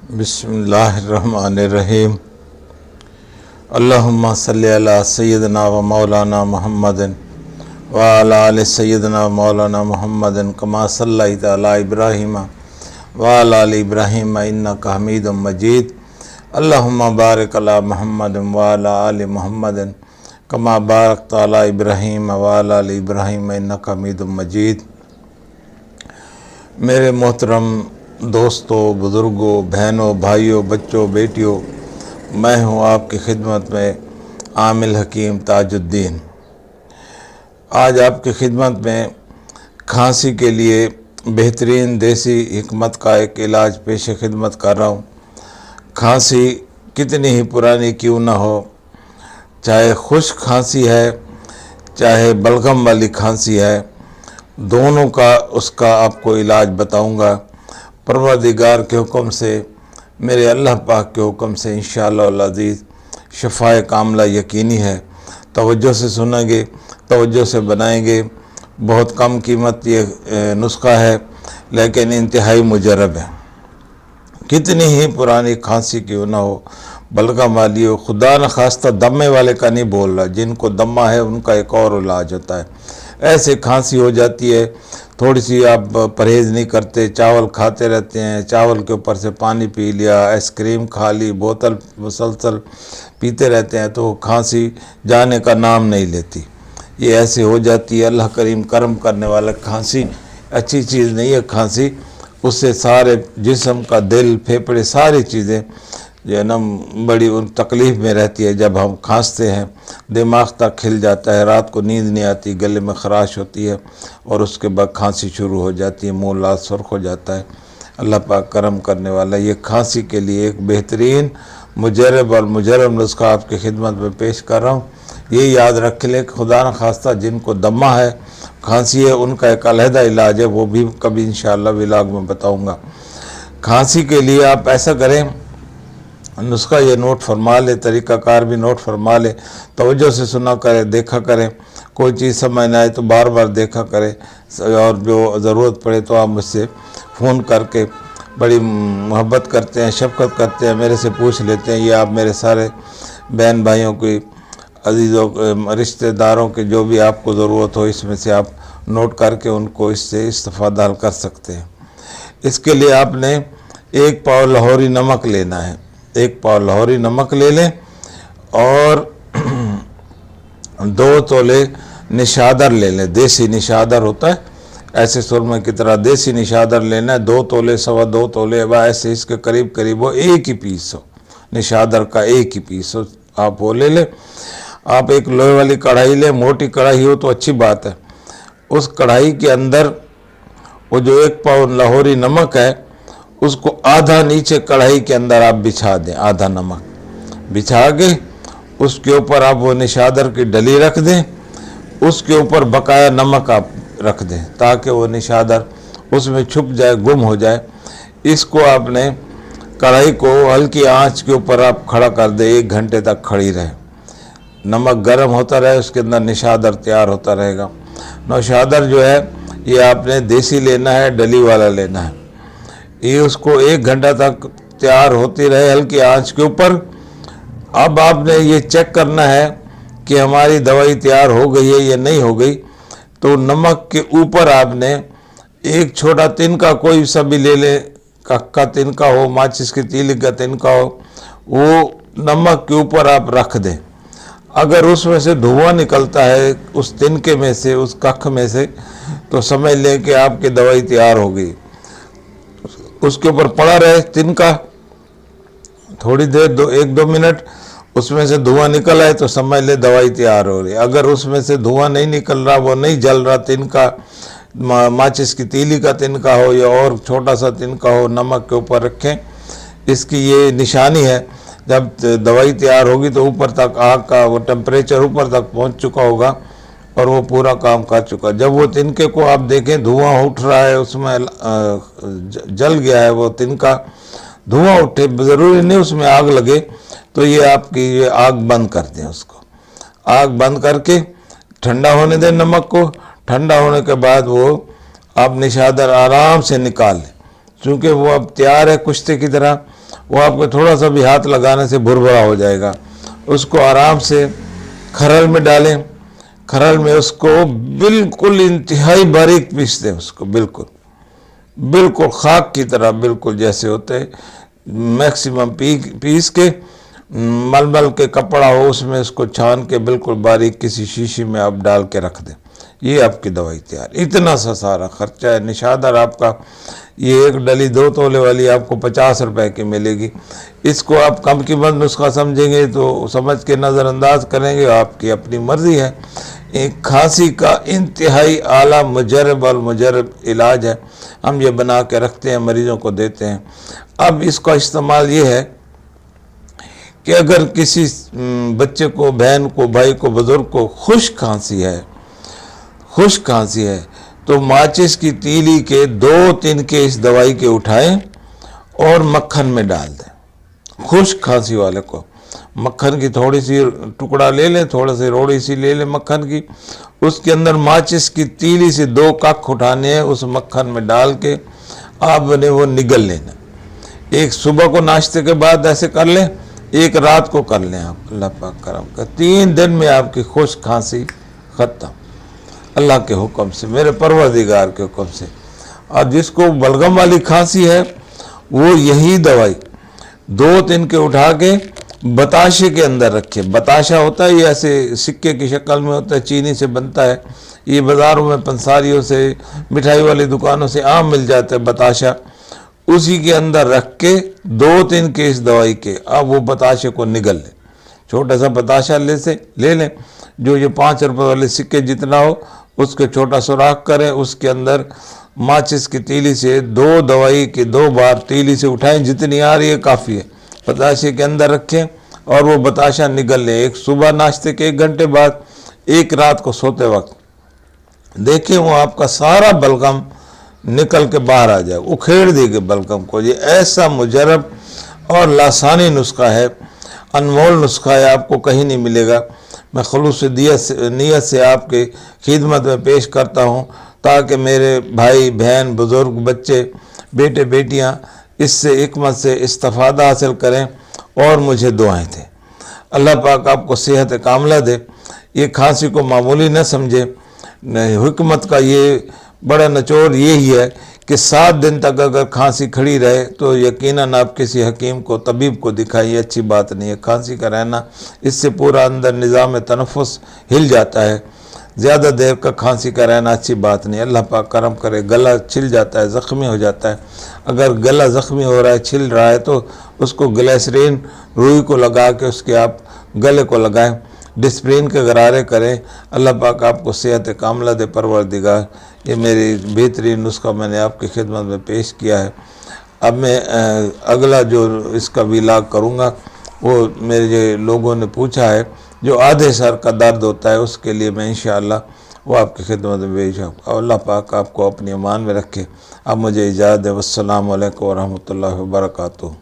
बिस्मिल्लाहिर्रहमानिर्रहीम। अल्लाहुम्मा सल्लि अला सय्यदना व मौलाना मुहम्मदिन व अला आलि सय्यदना व मौलाना मुहम्मदिन कमा सल्लैता अला इब्राहीम व अला आलि इब्राहीम इन्नका हमीदुम मजीद। अल्लाहुम्मा बारिक अला मुहम्मदिन व अला आलि मुहम्मदिन कमा बारकता अला इब्राहीम व अला आलि इब्राहीम इन्नका हमीदुम मजीद। मेरे मोहतरम दोस्तों, बुज़ुर्गों, बहनों, भाइयों, बच्चों, बेटियों, मैं हूँ आपकी खिदमत में आमिल हकीम ताजुद्दीन। आज आपकी खिदमत में खांसी के लिए बेहतरीन देसी हिकमत का एक इलाज पेश खिदमत कर रहा हूँ। खांसी कितनी ही पुरानी क्यों ना हो, चाहे खुश्क खांसी है चाहे बलगम वाली खांसी है, दोनों का उसका आपको इलाज बताऊंगा। परवरदिगार के हुक्म से, मेरे अल्लाह पाक के हुक्म से इंशाअल्लाह अज़ीज़ शफ़ाए कामला यकीनी है। तवज्जो से सुनेंगे, तवज्जो से बनाएंगे। बहुत कम कीमत ये नुस्खा है लेकिन इंतहाई मुजरब है। कितनी ही पुरानी खांसी क्यों ना हो, बलगम वाली हो, खुदा न खास्ता दमे वाले का नहीं बोल रहा, जिनको दमा है उनका एक और इलाज होता है। ऐसे खांसी हो जाती है, थोड़ी सी आप परहेज़ नहीं करते, चावल खाते रहते हैं, चावल के ऊपर से पानी पी लिया, आइसक्रीम खा ली, बोतल मुसलसल पीते रहते हैं, तो खांसी जाने का नाम नहीं लेती। ये ऐसे हो जाती है। अल्लाह करीम करम करने वाला। खांसी अच्छी चीज़ नहीं है। खांसी उससे सारे जिस्म का दिल, फेफड़े, सारी चीज़ें जो है ना बड़ी उन तकलीफ़ में रहती है। जब हम खांसते हैं दिमाग तक खिल जाता है, रात को नींद नहीं आती, गले में ख़राश होती है और उसके बाद खांसी शुरू हो जाती है, मुँह लाल सुर्ख हो जाता है। अल्लाह पाक करम करने वाला। ये खांसी के लिए एक बेहतरीन मुजरब और मुजरब नुस्खा आपकी खिदमत में पेश कर रहा हूँ। ये याद रख ले, खुदा न खास्ता जिनको दमा है, खांसी है, उनका एक अलहदा इलाज है, वो भी कभी इंशाअल्लाह व्लॉग में बताऊँगा। खांसी के लिए आप ऐसा करें, नुस्खा ये नोट फरमा ले, तरीक़ाकार भी नोट फरमा ले, तवज्जो से सुना करें, देखा करें। कोई चीज़ समझ ना आए तो बार बार देखा करें, और जो ज़रूरत पड़े तो आप मुझसे फ़ोन करके बड़ी मोहब्बत करते हैं, शफ़क़त करते हैं, मेरे से पूछ लेते हैं। ये आप मेरे सारे बहन भाइयों की, अजीज़ों, रिश्तेदारों के जो भी आपको ज़रूरत हो, इसमें से आप नोट करके उनको इससे इस्तेफ़ादा कर सकते हैं। इसके लिए आपने 1 पाव लाहौरी नमक लेना है। 1 पाव लाहौरी नमक ले लें और 2 तोले निशादर ले लें। देसी निशादर होता है, ऐसे सुरमे की तरह देसी निशादर लेना है। 2 तोले, 2.25 तोले, ऐसे इसके करीब करीब वो एक ही पीस हो, निशादर का एक ही पीस हो, आप वो ले लें। आप एक लोहे वाली कढ़ाई लें, मोटी कढ़ाई हो तो अच्छी बात है। उस कढ़ाई के अंदर वो जो 1 पाव लाहौरी नमक है, उसको आधा नीचे कढ़ाई के अंदर आप बिछा दें। आधा नमक बिछा के उसके ऊपर आप वो निशादर की डली रख दें, उसके ऊपर बकाया नमक आप रख दें ताकि वो निशादर उसमें छुप जाए, गुम हो जाए। इसको आपने कढ़ाई को हल्की आंच के ऊपर आप खड़ा कर दें, 1 घंटे तक खड़ी रहे। नमक गर्म होता रहे, उसके अंदर निशादर तैयार होता रहेगा। निशादर जो है ये आपने देसी लेना है, डली वाला लेना है। ये उसको 1 घंटा तक तैयार होती रहे हल्की आंच के ऊपर। अब आपने ये चेक करना है कि हमारी दवाई तैयार हो गई है या नहीं हो गई। तो नमक के ऊपर आपने एक छोटा तिनका, कोई सा भी ले ले, का तिनका हो, माचिस की तीली का तिनका हो, वो नमक के ऊपर आप रख दें। अगर उसमें से धुआं निकलता है उस तिनके में से, उस कख में से, तो समझ लें कि आपकी दवाई तैयार हो गई। उसके ऊपर पड़ा रहे तिनका थोड़ी देर, 1-2 मिनट, उसमें से धुआं निकल आए तो समझ ले दवाई तैयार हो रही। अगर उसमें से धुआं नहीं निकल रहा, वो नहीं जल रहा, तिनका माचिस की तीली का तिनका हो या और छोटा सा तिनका हो, नमक के ऊपर रखें। इसकी ये निशानी है, जब दवाई तैयार होगी तो ऊपर तक आग का वो टेम्परेचर ऊपर तक पहुंच चुका होगा और वो पूरा काम कर चुका। जब वो तिनके को आप देखें धुआं उठ रहा है, उसमें जल गया है वो तिनका, धुआं उठे, ज़रूरी नहीं उसमें आग लगे, तो ये आपकी ये आग बंद कर दें। उसको आग बंद करके ठंडा होने दें नमक को। ठंडा होने के बाद वो आप निशादर आराम से निकाल लें, चूँकि वो अब तैयार है कुश्ते की तरह। वो आपको थोड़ा सा भी हाथ लगाने से भुरभुरा हो जाएगा। उसको आराम से खरल में डालें, खरल में उसको बिल्कुल इंतहाई बारीक पीस दें, उसको बिल्कुल बिल्कुल खाक की तरह, बिल्कुल जैसे होते मैक्सिमम पीस के मलमल के कपड़ा हो उसमें उसको छान के बिल्कुल बारीक किसी शीशी में आप डाल के रख दें। ये आपकी दवाई तैयार। इतना सा सारा खर्चा है। निशादार आपका ये एक डली 2 तोले वाली आपको 50 रुपए की मिलेगी। इसको आप कम कीमत नुस्खा समझेंगे तो समझ के नज़रअंदाज करेंगे, आपकी अपनी मर्ज़ी है। एक खांसी का इंतहाई आला मुजरब और मुजरब इलाज है। हम ये बना के रखते हैं, मरीज़ों को देते हैं। अब इसका इस्तेमाल ये है कि अगर किसी बच्चे को, बहन को, भाई को, बुज़ुर्ग को खुश्क खांसी है तो माचिस की तीली के 2 तिनके इस दवाई के उठाएं और मक्खन में डाल दें। खुश्क खांसी वाले को मक्खन की थोड़ी सी टुकड़ा ले लें, थोड़ा सी रोड़ी सी ले लें मक्खन की, उसके अंदर माचिस की तीली से 2 कख उठाने हैं, उस मक्खन में डाल के आपने वो निगल लेना। एक सुबह को नाश्ते के बाद ऐसे कर लें, एक रात को कर लें आप, अल्लाह पाक करम कर 3 दिन में आपकी खुश्क खांसी ख़त्म, अल्लाह के हुक्म से, मेरे परवरदिगार के हुक्म से। और जिसको बलगम वाली खांसी है वो यही दवाई 2 तिनके उठा के बताशे के अंदर रखे। बताशा होता है ये ऐसे सिक्के की शक्ल में होता है, चीनी से बनता है। ये बाज़ारों में पंसारियों से, मिठाई वाली दुकानों से आम मिल जाता है बताशा। उसी के अंदर रख के 2 तिनके इस दवाई के, अब वो बताशे को निगल लें। छोटा सा बताशा ले लें, जो ये 5 रुपए वाले सिक्के जितना हो उसके छोटा सुराख करें, उसके अंदर माचिस की तीली से 2 दवाई के 2 बार तीली से उठाएं, जितनी आ रही है काफ़ी है, बताशे के अंदर रखें और वो बताशा निगल लें। एक सुबह नाश्ते के 1 घंटे बाद, एक रात को सोते वक्त देखें वो आपका सारा बलगम निकल के बाहर आ जाए, उखेड़ देंगे बलगम को। ये ऐसा मुजरब और लासानी नुस्खा है, अनमोल नुस्खा है, आपको कहीं नहीं मिलेगा। मैं खुलूस नीयत से आपके खिदमत में पेश करता हूँ ताकि मेरे भाई बहन, बुज़ुर्ग, बच्चे, बेटे बेटियाँ इससे हिकमत से इस्तिफ़ादा हासिल करें और मुझे दुआएं दें। अल्लाह पाक आपको सेहत कामला दे। ये खांसी को मामूली न समझे। हिकमत का ये बड़ा निचोड़ यही है कि 7 दिन तक अगर खांसी खड़ी रहे तो यकीनन आप किसी हकीम को, तबीब को दिखाइए, अच्छी बात नहीं है। खांसी का रहना, इससे पूरा अंदर निज़ाम तनफ़ुस हिल जाता है। ज़्यादा देर का खांसी का रहना अच्छी बात नहीं। अल्लाह पाक करम करे, गला छिल जाता है, ज़ख्मी हो जाता है। अगर गला ज़ख्मी हो रहा है, छिल रहा है तो उसको ग्लिसरीन रुई को लगा के उसके आप गले को लगाएं, डिस्प्रिन के गरारे करें। अल्लाह पाक आपको सेहत कामला दे परवरदिगार। ये मेरी बेहतरीन नुस्खा मैंने आपकी खिदमत में पेश किया है। अब मैं अगला जो इसका विलाग करूँगा वो मेरे लोगों ने पूछा है, जो आधे सर का दर्द होता है उसके लिए मैं इंशाअल्लाह वो आपकी खिदमत में पेश हूँ। अल्लाह पाक आपको अपनी अमान में रखे। अब मुझे इजाज़त है। वस्सलामु अलैकुम वरहमतुल्लाहि वबरकातुहू।